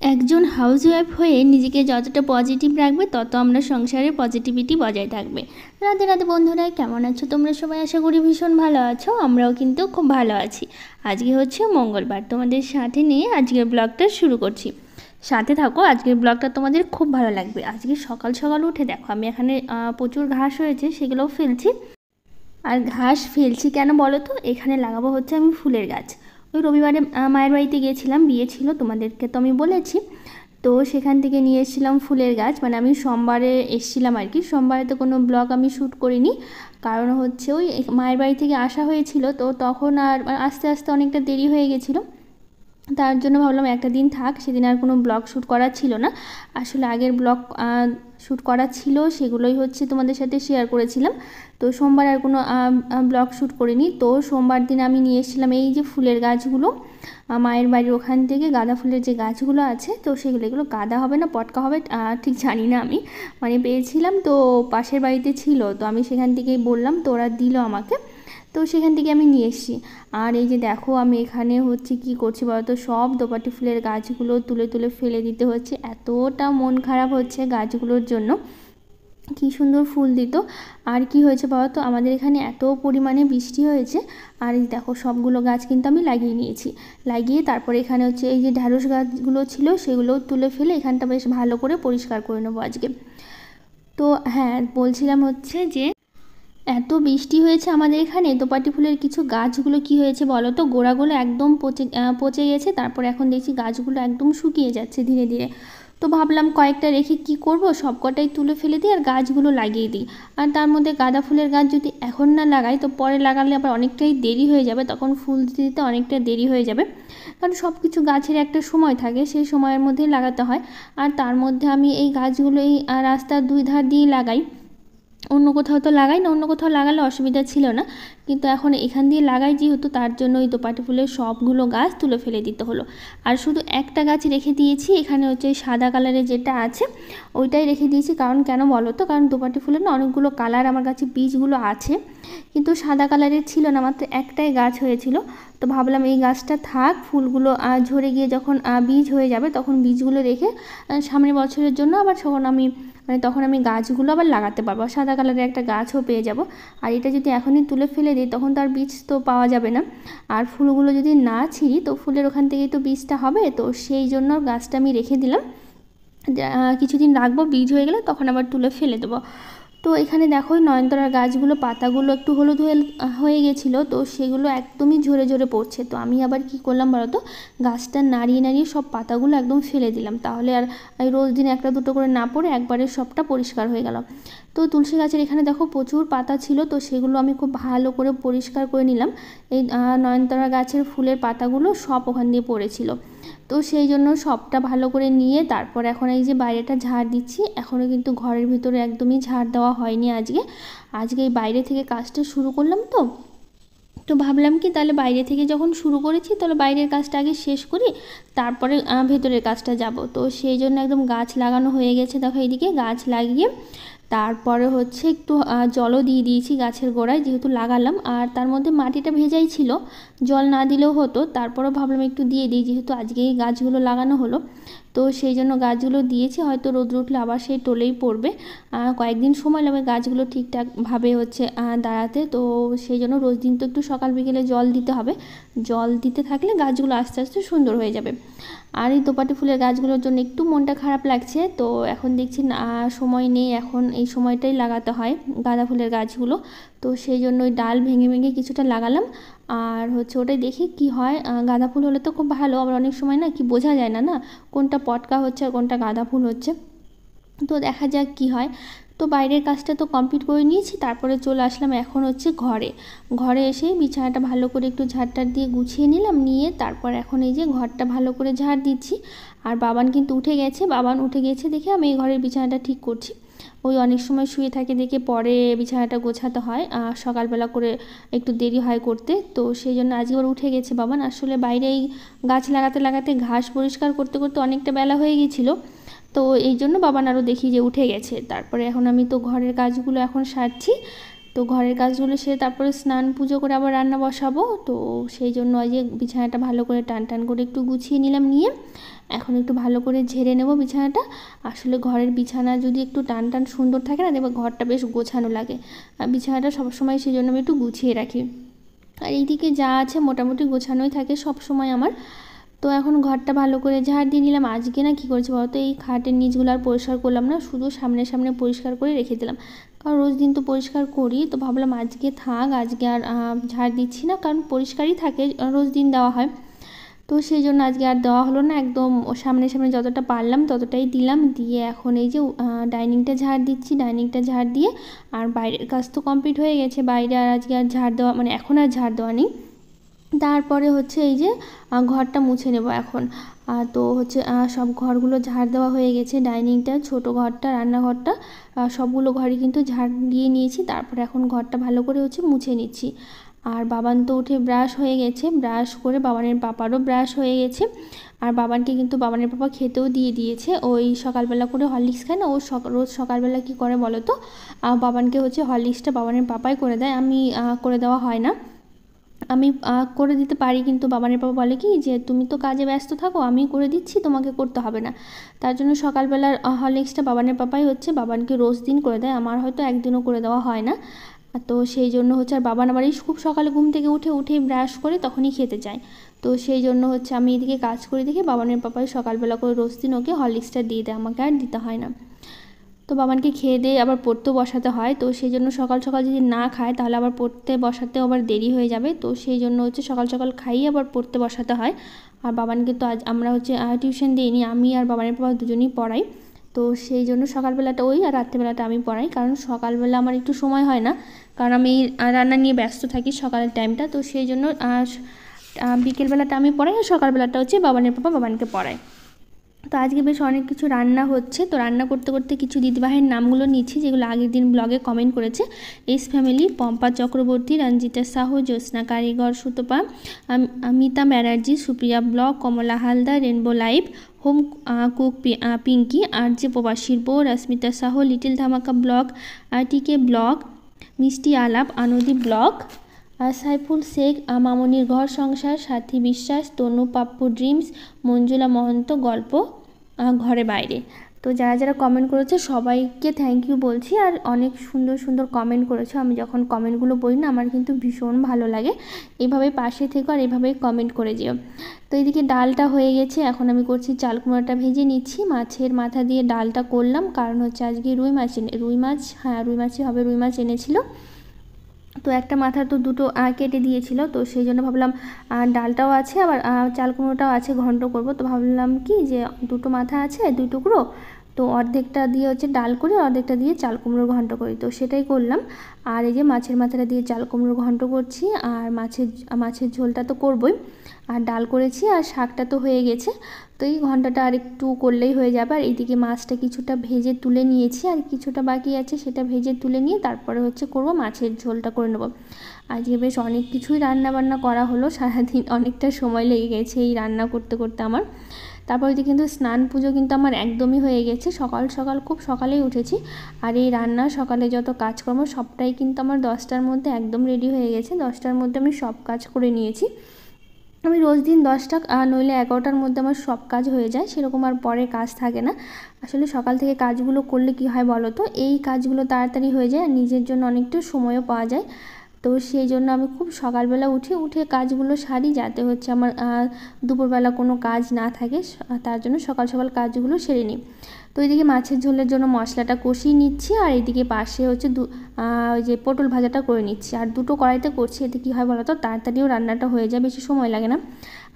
একজন হাউসওয়াইফ হয়ে নিজেকে যতটা পজিটিভ রাখবে তত আমরা সংসারে পজিটিভিটি বজায় থাকবে। রাধে রাধে বন্ধুরা, কেমন আছো তোমরা সবাই? আশা করি ভীষণ ভালো আছো, আমরাও কিন্তু খুব ভালো আছি। আজকে হচ্ছে মঙ্গলবার, তোমাদের সাথে নিয়ে আজকের ব্লগটা শুরু করছি। সাথে থাকো, আজকের ব্লগটা তোমাদের খুব ভালো লাগবে। আজকে সকাল সকাল উঠে দেখো আমি এখানে প্রচুর ঘাস হয়েছে, সেগুলোও ফেলছি। আর ঘাস ফেলছি কেন বলো তো, এখানে লাগাবো হচ্ছে আমি ফুলের গাছ। ওই রবিবারে মায়ের বাড়িতে গিয়েছিলাম, বিয়ে ছিল, তোমাদেরকে তো আমি বলেছি। তো সেখান থেকে নিয়ে এসেছিলাম ফুলের গাছ, মানে আমি সোমবারে এসেছিলাম আর কি। সোমবারে তো কোনো ব্লগ আমি শ্যুট করিনি, কারণ হচ্ছে ওই মায়ের বাড়ি থেকে আসা হয়েছিল, তো তখন আর আস্তে আস্তে অনেকটা দেরি হয়ে গেছিলো। তার জন্য ভাবলাম একটা দিন থাক, সেদিন আর কোনো ব্লগ শ্যুট করা ছিল না। আসলে আগের ব্লগ শ্যুট করা ছিল, সেগুলোই হচ্ছে তোমাদের সাথে শেয়ার করেছিলাম। তো সোমবার আর কোনো ব্লগ শ্যুট করিনি। তো সোমবার দিন আমি নিয়ে এসেছিলাম এই যে ফুলের গাছগুলো মায়ের বাড়ির ওখান থেকে, গাঁদা ফুলের যে গাছগুলো আছে, তো এগুলো গাঁদা হবে না পটকা হবে ঠিক জানি না আমি, মানে পেয়েছিলাম তো পাশের বাড়িতে ছিল, তো আমি সেখান থেকেই বললাম, তো ওরা দিল আমাকে। তো সেখান থেকে আমি নিয়ে এসেছি। আর এই যে দেখো আমি এখানে হচ্ছে কি করছি বলতো, সব দোপাটি ফুলের গাছগুলো তুলে তুলে ফেলে দিতে হচ্ছে। এতটা মন খারাপ হচ্ছে গাছগুলোর জন্য, কি সুন্দর ফুল দিত। আর কি হয়েছে বলতো, আমাদের এখানে এত পরিমাণে বৃষ্টি হয়েছে। আর এই দেখো সবগুলো গাছ কিন্তু আমি লাগিয়ে নিয়েছি। লাগিয়ে তারপরে এখানে হচ্ছে এই যে ঢ্যাঁড়স গাছগুলো ছিল, সেগুলো তুলে ফেলে এখানটা বেশ ভালো করে পরিষ্কার করে নেবো আজকে। তো হ্যাঁ, বলছিলাম হচ্ছে যে এত বৃষ্টি হয়েছে আমাদের এখানে, দোপাটি ফুলের কিছু গাছগুলো কি হয়েছে বলো তো, গোড়াগুলো একদম পচে গেছে। তারপর এখন দেখছি গাছগুলো একদম শুকিয়ে যাচ্ছে ধীরে ধীরে। তো ভাবলাম কয়েকটা রেখে কি করব, সব কটাই তুলে ফেলে দিই আর গাছগুলো লাগিয়ে দিই। আর তার মধ্যে গাঁদা ফুলের গাছ যদি এখন না লাগাই, তো পরে লাগালে আবার অনেকটাই দেরি হয়ে যাবে, তখন ফুল দিতে দিতে অনেকটা দেরি হয়ে যাবে। কারণ সব কিছু গাছের একটা সময় থাকে, সেই সময়ের মধ্যেই লাগাতে হয়। আর তার মধ্যে আমি এই গাছগুলো এই রাস্তার দুই ধার দিয়ে লাগাই, অন্য কোথাও তো লাগাই না। অন্য কোথাও লাগালে অসুবিধা ছিল না, কিন্তু এখন এখান দিয়ে লাগাই যেহেতু, তার জন্য ওই দোপাটি ফুলের সবগুলো গাছ তুলে ফেলে দিতে হলো। আর শুধু একটা গাছ রেখে দিয়েছি, এখানে হচ্ছে ওই সাদা কালারের যেটা আছে ওইটাই রেখে দিয়েছি। কারণ কেন বলো তো, কারণ দোপাটি ফুলের না অনেকগুলো কালার আমার কাছে বীজগুলো আছে, কিন্তু সাদা কালারের ছিল না, মাত্র একটাই গাছ হয়েছিল। তো ভাবলাম এই গাছটা থাক, ফুলগুলো ঝরে গিয়ে যখন বীজ হয়ে যাবে তখন বীজগুলো রেখে সামনের বছরের জন্য আবার তখন আমি গাছগুলো আবার লাগাতে পারবো, সাদা কালারের একটা গাছও পেয়ে যাব। আর এটা যদি এখনই তুলে ফেলে দিই তখন তো আর বীজ তো পাওয়া যাবে না। আর ফুলগুলো যদি না ছিঁড়ি তো ফুলের ওখান থেকেই তো বীজটা হবে, তো সেই জন্য গাছটা আমি রেখে দিলাম। কিছুদিন রাখবো, বীজ হয়ে গেলে তখন আবার তুলে ফেলে দেবো। তো এখানে দেখো নয়নতারার গাছগুলো পাতাগুলো একটু হলুদ হয়ে গেছিলো, তো সেগুলো একদমই ঝরে ঝরে পড়ছে। তো আমি আবার কি করলাম বলো তো, গাছটা নাড়িয়ে নাড়িয়ে সব পাতাগুলো একদম ফেলে দিলাম, তাহলে আর রোজ দিন একটা দুটো করে না পড়ে একবারে সবটা পরিষ্কার হয়ে গেল। তো তুলসী গাছের এখানে দেখো প্রচুর পাতা ছিল, তো সেগুলো আমি খুব ভালো করে পরিষ্কার করে নিলাম। এই নয়নতারা গাছের ফুলের পাতাগুলো সব ওখান দিয়ে পড়েছিল, তো সেই জন্য সবটা ভালো করে নিয়ে তারপর এখন এই যে বাইরেটা ঝাড় দিচ্ছি। এখনও কিন্তু ঘরের ভিতরে একদমই ঝাড় দেওয়া হয়নি আজকে। আজকে এই বাইরে থেকে কাজটা শুরু করলাম, তো তো ভাবলাম কি তাহলে বাইরে থেকে যখন শুরু করেছি তাহলে বাইরের কাজটা আগে শেষ করি, তারপরে ভেতরের কাজটা যাব। তো সেই জন্য একদম গাছ লাগানো হয়ে গেছে, দেখো এইদিকে গাছ লাগিয়ে তারপরে হচ্ছে একটু জলও দিয়ে দিয়েছি গাছের গোড়ায়, যেহেতু লাগালাম। আর তার মধ্যে মাটিটা ভেজাই ছিল, জল না দিলেও হতো, তারপরেও ভাবলাম একটু দিয়ে দিই, যেহেতু আজকে এই গাছগুলো লাগানো হলো। তো সেই জন্য গাছগুলো দিয়েছি, হয়তো রোদ উঠলে আবার সেই টলেই পড়বে। কয়েকদিন সময় লাগবে গাছগুলো ঠিকঠাকভাবে হচ্ছে দাঁড়াতে, তো সেই জন্য রোজ দিন তো একটু সকাল বিকেলে জল দিতে হবে। জল দিতে থাকলে গাছগুলো আস্তে আস্তে সুন্দর হয়ে যাবে। আর এই দোপাটি ফুলের গাছগুলোর জন্য একটু মনটা খারাপ লাগছে, তো এখন দেখছি না সময় নেই, এখন এই সময়টাই লাগাতে হয় গাঁদা ফুলের গাছগুলো। তো সেই জন্য ওই ডাল ভেঙে ভেঙে কিছুটা লাগালাম। আর হচ্ছে ওটাই দেখি কি হয়, গাঁদা ফুল হলে তো খুব ভালো, আবার অনেক সময় না কি বোঝা যায় না কোনটা পটকা হচ্ছে আর কোনটা গাঁদা ফুল হচ্ছে। তো দেখা যাক কি হয়। তো বাইরের কাজটা তো কমপ্লিট করে নিয়েছি, তারপরে চলে আসলাম এখন হচ্ছে ঘরে। ঘরে এসে বিছানাটা ভালো করে একটু ঝাড়টার দিয়ে গুছিয়ে নিলাম, নিয়ে তারপর এখন এই যে ঘরটা ভালো করে ঝাড় দিচ্ছি। আর বাবান কিন্তু উঠে গেছে, বাবান উঠে গেছে দেখে আমি এই ঘরের বিছানাটা ঠিক করছি। ওই অনেক সময় শুয়ে থাকে দেখে পরে বিছানাটা গোছাতে হয়, সকালবেলা করে একটু দেরি হয় করতে, তো সেই জন্য আজকে আবার উঠে গেছে বাবান। আসলে বাইরেই গাছ লাগাতে লাগাতে ঘাস পরিষ্কার করতে করতে অনেকটা বেলা হয়ে গিয়েছিলো, তো এই জন্য বাবান আরও দেখি যে উঠে গেছে। তারপরে এখন আমি তো ঘরের কাজগুলো এখন সারছি। তো তো ঘরের কাজগুলো সেরে তারপরে স্নান পুজো করে আবার রান্না বসাবো। তো সেই জন্য ওই যে বিছানাটা ভালো করে টান টান করে একটু গুছিয়ে নিলাম, নিয়ে এখন একটু ভালো করে ঝেড়ে নেব বিছানাটা। আসলে ঘরের বিছানা যদি একটু টান টান সুন্দর থাকে না, দেখবে ঘরটা বেশ গোছানো লাগে। আর বিছানাটা সবসময় সেই জন্য আমি একটু গুছিয়ে রাখি। আর এইদিকে যা আছে মোটামুটি গোছানোই থাকে সব সময় আমার। তো এখন ঘরটা ভালো করে ঝাড় দিয়ে নিলাম। আজকে না কী করেছি বলতো, এই খাটের নিচগুলো আর পরিষ্কার করলাম না, শুধু সামনে সামনে পরিষ্কার করে রেখে দিলাম। কারণ রোজ দিন তো পরিষ্কার করি, তো ভাবলাম আজকে থাক, আজকে আর ঝাড় দিচ্ছি না, কারণ পরিষ্কারই থাকে, রোজ দিন দেওয়া হয়। তো সেই জন্য আজকে আর দেওয়া হলো না, একদম সামনে সামনে যতটা পারলাম ততটাই দিলাম। দিয়ে এখন এই যে ডাইনিংটা ঝাড় দিচ্ছি, ডাইনিংটা ঝাড় দিয়ে আর বাইরের কাজ তো কমপ্লিট হয়ে গেছে, বাইরে আর আজকে আর ঝাড় দেওয়া মানে এখন আর ঝাড় দেওয়া নেই। তারপরে হচ্ছে এই যে ঘরটা মুছে নেব এখন। তো হচ্ছে সব ঘরগুলো ঝাড় দেওয়া হয়ে গেছে, ডাইনিংটা, ছোট ঘরটা, রান্নাঘরটা, সবগুলো ঘরই কিন্তু ঝাড় দিয়ে নিয়েছি। তারপরে এখন ঘরটা ভালো করে হচ্ছে মুছে নিচ্ছি। আর বাবান তো উঠে ব্রাশ হয়ে গেছে, ব্রাশ করে বাবানের পাপারও ব্রাশ হয়ে গেছে। আর বাবানকে কিন্তু বাবানের পাপা খেতেও দিয়ে দিয়েছে। ওই সকালবেলা করে হরলিক্স খায় না, ও রোজ সকালবেলা কী করে বলো তো, বাবানকে হচ্ছে হরলিক্সটা বাবানের পাপাই করে দেয়, আমি করে দেওয়া হয় না। আমি করে দিতে পারি, কিন্তু বাবানের বাবা বলে কি যে তুমি তো কাজে ব্যস্ত থাকো, আমি করে দিচ্ছি, তোমাকে করতে হবে না। তার জন্য সকালবেলার হরলিক্সটা বাবানের পাপাই হচ্ছে বাবানকে রোজ দিন করে দেয়, আমার হয়তো একদিনও করে দেওয়া হয় না। তো সেই জন্য হচ্ছে, আর বাবান আবার এই খুব সকালে ঘুম থেকে উঠেই ব্রাশ করে তখনই খেতে চায়। তো সেই জন্য হচ্ছে আমি এদিকে কাজ করে দেখে বাবানের পাপাই সকালবেলা করে রোজ দিন ওকে হরলিক্সটা দিয়ে দেয়, আমাকে আর দিতে হয় না। তো বাবানকে খেয়ে দিয়ে আবার পড়তেও বসাতে হয়, তো সেই জন্য সকাল সকাল যদি না খায় তাহলে আবার পড়তে বসাতেও আবার দেরি হয়ে যাবে। তো সেই জন্য হচ্ছে সকাল সকাল খাইয়ে আবার পড়তে বসাতে হয়। আর বাবানকে তো আজ আমরা হচ্ছে টিউশন দিইনি, আমি আর বাবানের বাবা দুজনেই পড়াই। তো সেই জন্য সকালবেলাটা ওই, আর রাত্রেবেলাটা আমি পড়াই, কারণ সকালবেলা আমার একটু সময় হয় না, কারণ আমি রান্না নিয়ে ব্যস্ত থাকি সকালের টাইমটা। তো সেই জন্য বিকেলবেলাটা আমি পড়াই, আর সকালবেলাটা হচ্ছে বাবানের পাপা বাবানকে পড়ায়। তো আজকে বেশ অনেক কিছু রান্না হচ্ছে। তো রান্না করতে করতে কিছু দিদিভাইয়ের নামগুলো নিচ্ছি, যেগুলো আগের দিন ব্লগে কমেন্ট করেছে। S family, Pompa Chakraborty, Ranjita Sahu, Jyotsna Karigar, Sutapa, Mita Banerjee, Supriya blog, Kamala Haldar, rainbow live, home cook Pinky, আর যে প্রবাসীর বউ, Rashmita Sahu, little Dhamaka blog, TK blog, মিষ্টি আলাপ, আনন্দি ব্লগ, সাইফুল শেখ, মামনির ঘর সংসার, সাথী বিশ্বাস, তনু পাপ্পু ড্রিমস, মঞ্জুলা মহন্ত গল্প, ঘরে বাইরে। তো যারা যারা কমেন্ট করেছে সবাইকে থ্যাংক ইউ বলছি। আর অনেক সুন্দর সুন্দর কমেন্ট করেছো, আমি যখন কমেন্টগুলো পড়ি না আমার কিন্তু ভীষণ ভালো লাগে। এইভাবে পাশে থেকো আর এইভাবেই কমেন্ট করে যেও। তো এদিকে ডালটা হয়ে গেছে, এখন আমি করছি চাল কুমড়োটা ভেজে নিচ্ছি। মাছের মাথা দিয়ে ডালটা করলাম, কারণ হচ্ছে আজকে রুই মাছই হবে, রুই মাছ এনেছিল। তো একটা মাথা তো দুটো কেটে দিয়েছিল, তো সেই জন্য ভাবলাম ডালটাও আছে আবার চাল কুমড়োটাও আছে, ঘন্ট করব। তো ভাবলাম কি যে দুটো মাথা আছে, দুই টুকরো, তো অর্ধেকটা দিয়ে হচ্ছে ডাল করি, অর্ধেকটা দিয়ে চাল কুমড়োর ঘন্ট করি, তো সেটাই করলাম। আর এই যে মাছের মাথাটা দিয়ে চাল কুমড়োর ঘন্ট করছি, আর মাছের ঝোলটা তো করবই, আর ডাল করেছি, আর শাকটা তো হয়ে গেছে। তো এই ঘন্টাটা আর একটু করলেই হয়ে যাবে। আর এইদিকে মাছটা কিছুটা ভেজে তুলে নিয়েছি, আর কিছুটা বাকি আছে, সেটা ভেজে তুলে নিয়ে তারপরে হচ্ছে করব মাছের ঝোলটা করে নেব। আজকে বেশ অনেক কিছুই রান্না বান্না করা হলো, সারাদিন অনেকটা সময় লেগে গেছে এই রান্না করতে করতে আমার। তারপর ওইদিকে কিন্তু স্নান পুজো কিন্তু আমার একদমই হয়ে গেছে, সকাল সকাল খুব সকালেই উঠেছি। আর এই রান্না সকালে যত কাজকর্ম সবটাই কিন্তু আমার 10টার মধ্যে একদম রেডি হয়ে গেছে, 10টার মধ্যে আমি সব কাজ করে নিয়েছি। আমি রোজ দিন 10টা নইলে 11টার মধ্যে আমার সব কাজ হয়ে যায়, সেরকম আর পরে কাজ থাকে না। আসলে সকাল থেকে কাজগুলো করলে কি হয় বলো তো, এই কাজগুলো তাড়াতাড়ি হয়ে যায় আর নিজের জন্য অনেকটা সময়ও পাওয়া যায়। তো সেই জন্য আমি খুব সকালবেলা উঠে কাজগুলো সারি, যাতে হচ্ছে আমার দুপুরবেলা কোনো কাজ না থাকে, তার জন্য সকাল সকাল কাজগুলো সেরে নিই। তো এইদিকে মাছের ঝোলের জন্য মশলাটা কষিয়ে নিচ্ছি, আর এইদিকে পাশে হচ্ছে ওই যে পটল ভাজাটা করে নিচ্ছি। আর দুটো কড়াইতে করছি, এতে কী হয় বলো তো, তাড়াতাড়িও রান্নাটা হয়ে যায়, বেশি সময় লাগে না।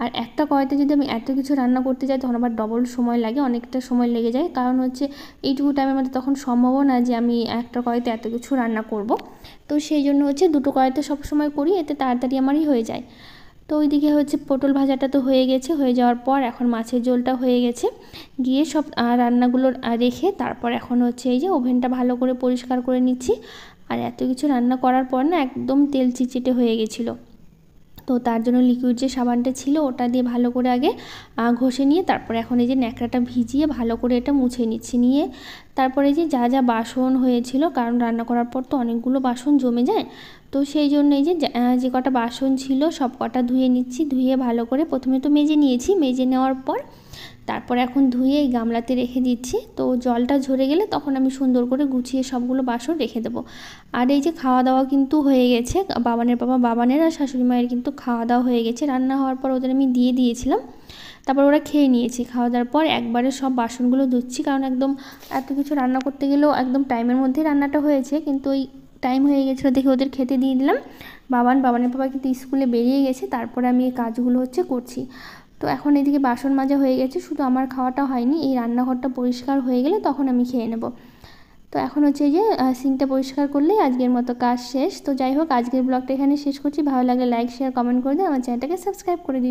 আর একটা কড়াইতে যদি আমি এত কিছু রান্না করতে যাই তখন আবার ডবল সময় লাগে, অনেকটা সময় লেগে যায়, কারণ হচ্ছে এইটুকু টাইমের মধ্যে তখন সম্ভবও না যে আমি একটা কড়াইতে এত কিছু রান্না করব। তো সেই জন্য হচ্ছে দুটো কড়াইতে সবসময় করি, এতে তাড়াতাড়ি আমারই হয়ে যায়। তো ওইদিকে হচ্ছে পটল ভাজাটা তো হয়ে গেছে, হয়ে যাওয়ার পর এখন মাছের ঝোলটা হয়ে গেছে, গিয়ে সব রান্নাগুলো রেখে তারপর এখন হচ্ছে এই যে ওভেনটা ভালো করে পরিষ্কার করে নিচ্ছি। আর এত কিছু রান্না করার পর না একদম তেল চিটচিটে হয়ে গেছিলো। তো তার জন্য লিকুইড যে সাবানটা ছিল ওটা দিয়ে ভালো করে আগে ঘষে নিয়ে তারপরে এখন এই যে ন্যাকড়াটা ভিজিয়ে ভালো করে এটা মুছে নিচ্ছি। নিয়ে তারপরে যে যা যা বাসন হয়েছিল, কারণ রান্না করার পর তো অনেকগুলো বাসন জমে যায়, তো সেই জন্য এই যে কটা বাসন ছিল সব কটা ধুয়ে নিচ্ছি। ধুয়ে ভালো করে প্রথমে তো মেজে নিয়েছি, মেজে নেওয়ার পর তারপরে এখন ধুয়ে এই গামলাতে রেখে দিচ্ছি। তো জলটা ঝরে গেলে তখন আমি সুন্দর করে গুছিয়ে সবগুলো বাসন রেখে দেবো। আর এই যে খাওয়া দাওয়া কিন্তু হয়ে গেছে, বাবানের আর শাশুড়ি মায়ের কিন্তু খাওয়া দাওয়া হয়ে গেছে। রান্না হওয়ার পর ওদের আমি দিয়ে দিয়েছিলাম, তারপর ওরা খেয়ে নিয়েছি। খাওয়া দাওয়ার পর একবারে সব বাসনগুলো ধুচ্ছি, কারণ একদম এত কিছু রান্না করতে গেলেও একদম টাইমের মধ্যেই রান্নাটা হয়েছে, কিন্তু ওই টাইম হয়ে গেছিলো দেখে ওদের খেতে দিয়ে দিলাম। বাবানের বাবা কিন্তু স্কুলে বেরিয়ে গেছে, তারপরে আমি এই কাজগুলো করছি। তো এখন এদিকে বাসন মাজা হয়ে গেছে, শুধু আমার খাওয়াটা হয়নি। এই রান্নাঘরটা পরিষ্কার হয়ে গেলে তখন আমি খেয়ে নেব। তো এখন এই যে সিঙ্কটা পরিষ্কার করলেই আজকের মতো কাজ শেষ। তো যাই হোক, আজকের ব্লগটা এখানে শেষ করছি। ভালো লাগলে লাইক শেয়ার কমেন্ট করে দিও, আমার চ্যানেলটাকে সাবস্ক্রাইব করে দিও।